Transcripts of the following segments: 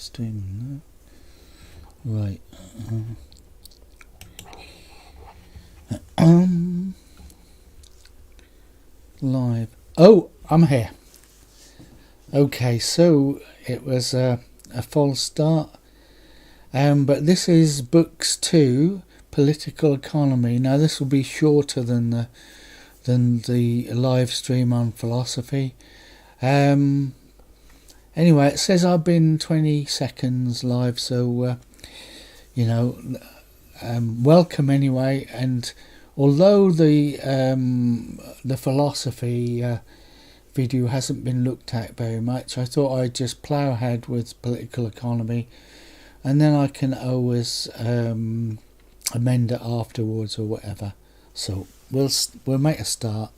streaming now. Right. Live. Oh, I'm here. Okay, so it was a false start. But this is Books 2, Political Economy. Now this will be shorter than the live stream on philosophy. Anyway, it says I've been 20 seconds live, so welcome anyway. And although the philosophy video hasn't been looked at very much, I thought I'd just plough ahead with political economy, and then I can always amend it afterwards or whatever. So we'll make a start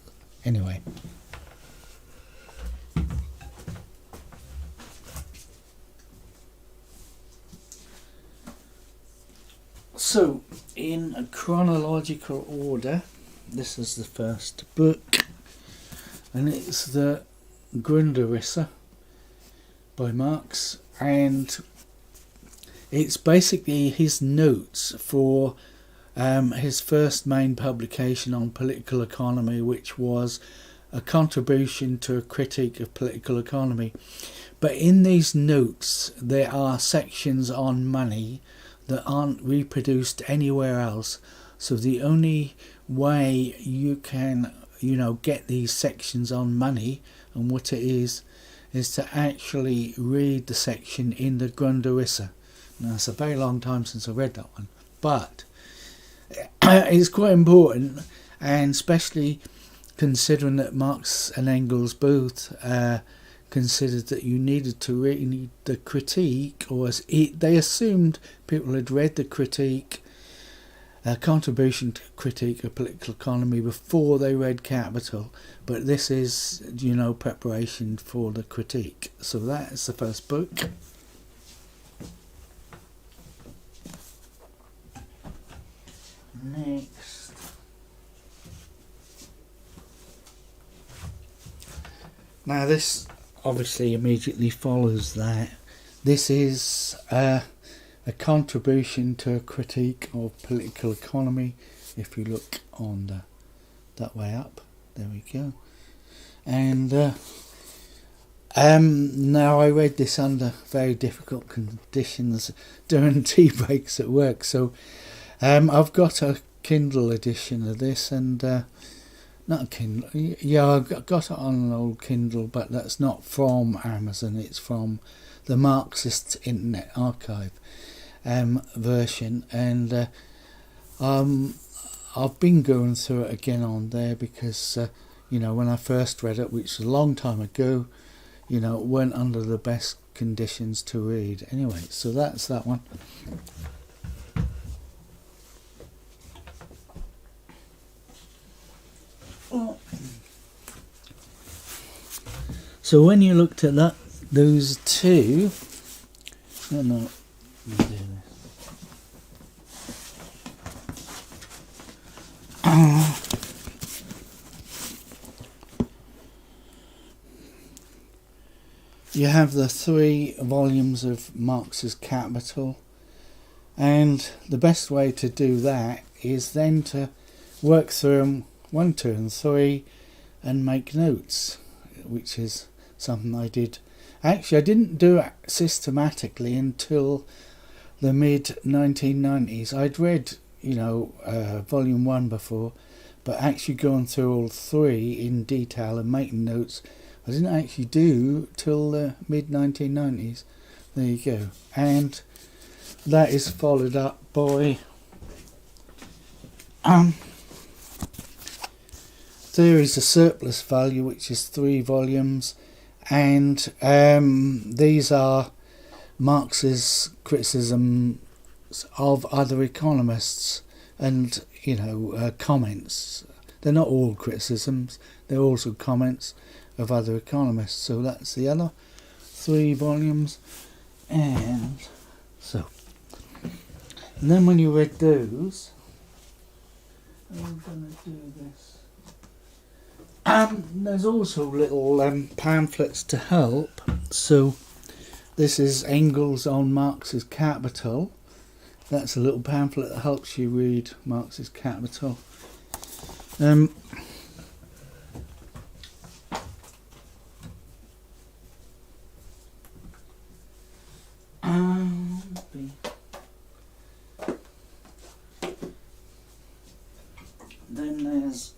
anyway. So in a chronological order, this is the first book, and it's the Grinderissa by Marx, and it's basically his notes for his first main publication on political economy, which was a contribution to a critique of political economy. But in these notes there are sections on money that aren't reproduced anywhere else, so the only way you can get these sections on money and what it is to actually read the section in the Grinderissa. Now it's a very long time since I read that one, but it's quite important, and especially considering that Marx and Engels both considered that you needed to read the critique, or they assumed people had read the critique, contribution to critique of political economy, before they read Capital, but this is preparation for the critique. So that is the first book. Next, now this obviously immediately follows that. This is a contribution to a critique of political economy. If you look on that way up, there we go. And now I read this under very difficult conditions during tea breaks at work, so I've got a Kindle edition of this, and not a Kindle, yeah, I've got it on an old Kindle, but that's not from Amazon, it's from the Marxist Internet Archive version, and I've been going through it again on there because when I first read it, which was a long time ago, it weren't under the best conditions to read. Anyway, so that's that one. So when you looked at those two, let me do this. You have the 3 volumes of Marx's Capital, and the best way to do that is then to work through them 1, 2 and 3 and make notes, which is something I did. Actually, I didn't do it systematically until the mid-1990s. I'd read volume 1 before, but actually going through all 3 in detail and making notes I didn't actually do till the mid-1990s. There you go. And that is followed up by Theories of Surplus Value, which is 3 volumes, and these are Marx's criticisms of other economists and comments. They're not all criticisms, they're also comments of other economists. So that's the other 3 volumes. And then when you read those, I'm going to do this. There's also little pamphlets to help. So This is Engels on Marx's Capital. That's a little pamphlet that helps you read Marx's Capital. Then there's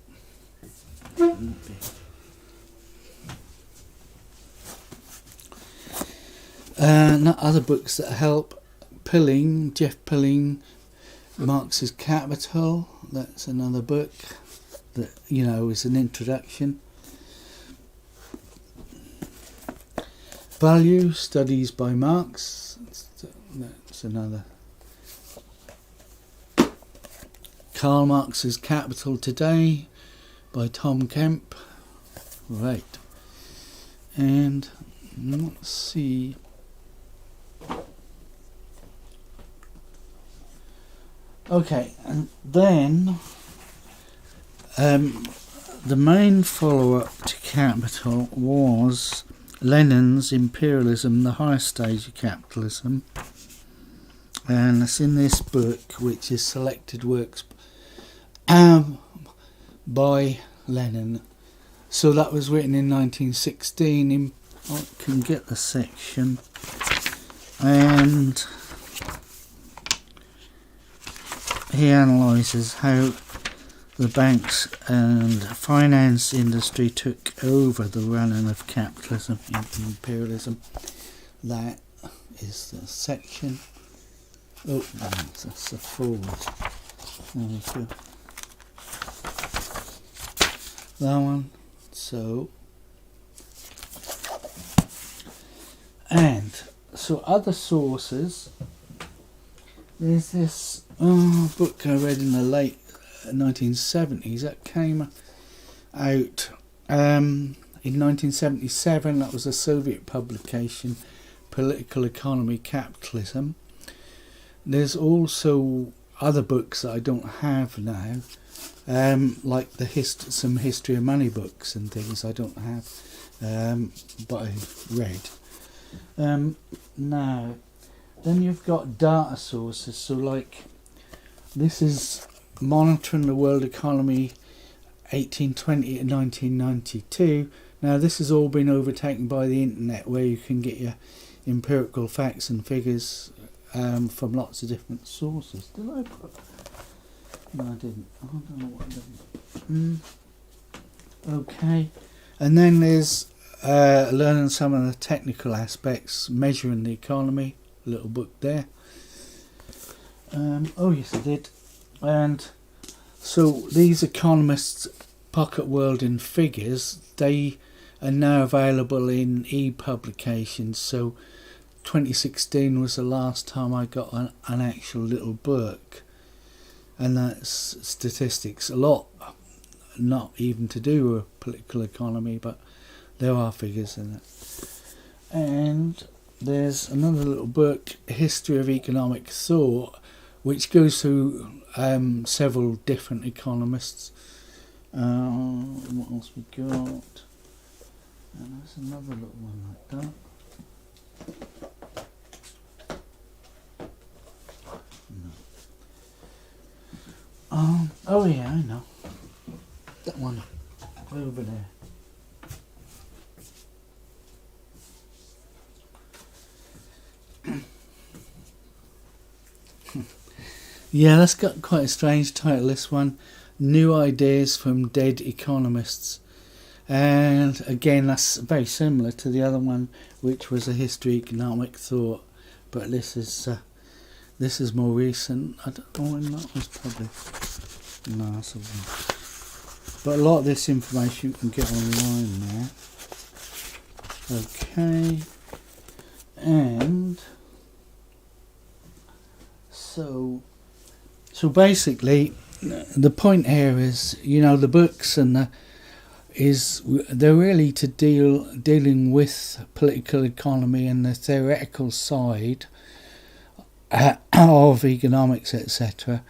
other books that help. Jeff Pilling, Marx's Capital. That's another book that, you know, is an introduction. Value, Studies by Marx. That's another. Karl Marx's Capital Today by Tom Kemp. Right. And let's see. Okay, and then the main follow-up to Capital was Lenin's Imperialism, the Highest Stage of Capitalism, and it's in this book, which is Selected Works by Lenin. So that was written in 1916. I can get the section, and he analyses how the banks and finance industry took over the running of capitalism and imperialism. That is the section. Oh, that's the forward. There we go. That one. So, and so other sources. There's this book I read in the late 1970s that came out in 1977. That was a Soviet publication, Political Economy, Capitalism. There's also other books that I don't have now, like some history of money books and things I don't have, but I've read. Now, then you've got data sources, so like this is Monitoring the World Economy 1820 to 1992. Now this has all been overtaken by the internet, where you can get your empirical facts and figures from lots of different sources. Did I put? No, I didn't. I don't know what I did. Okay, and then there's learning some of the technical aspects, measuring the economy. A little book there. Oh yes, I did. And so these economists' pocket world in figures, they are now available in e-publications. So 2016 was the last time I got an actual little book, and that's statistics. A lot not even to do with political economy, but there are figures in it. And there's another little book, History of Economic Thought, which goes through several different economists. What else we got? And there's another little one like that. No. Oh yeah, I know. That one over there. Yeah, that's got quite a strange title, this one. New Ideas from Dead Economists. And again, that's very similar to the other one, which was a History of Economic Thought. But this is more recent. I don't know when that was published. No, that's a one. But a lot of this information you can get online now. Okay. And so basically, the point here is, you know, the books and they're really to dealing with political economy and the theoretical side of economics, etc.,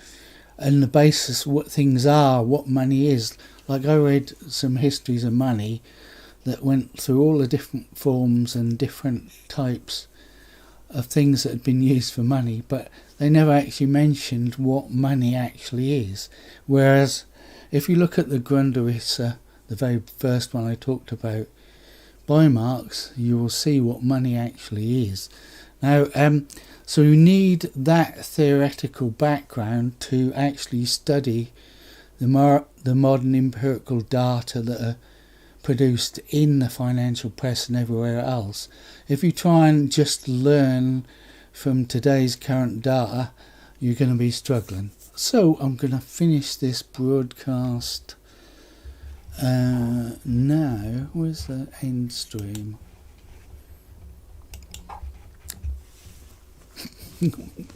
and the basis of what things are, what money is. Like I read some histories of money that went through all the different forms and different types of things that had been used for money, but they never actually mentioned what money actually is. Whereas if you look at the Grinderissa, the very first one I talked about, by Marx, you will see what money actually is. Now, so you need that theoretical background to actually study the modern empirical data that are produced in the financial press and everywhere else. If you try and just learn from today's current data, you're going to be struggling. So I'm going to finish this broadcast now. Where's the end stream?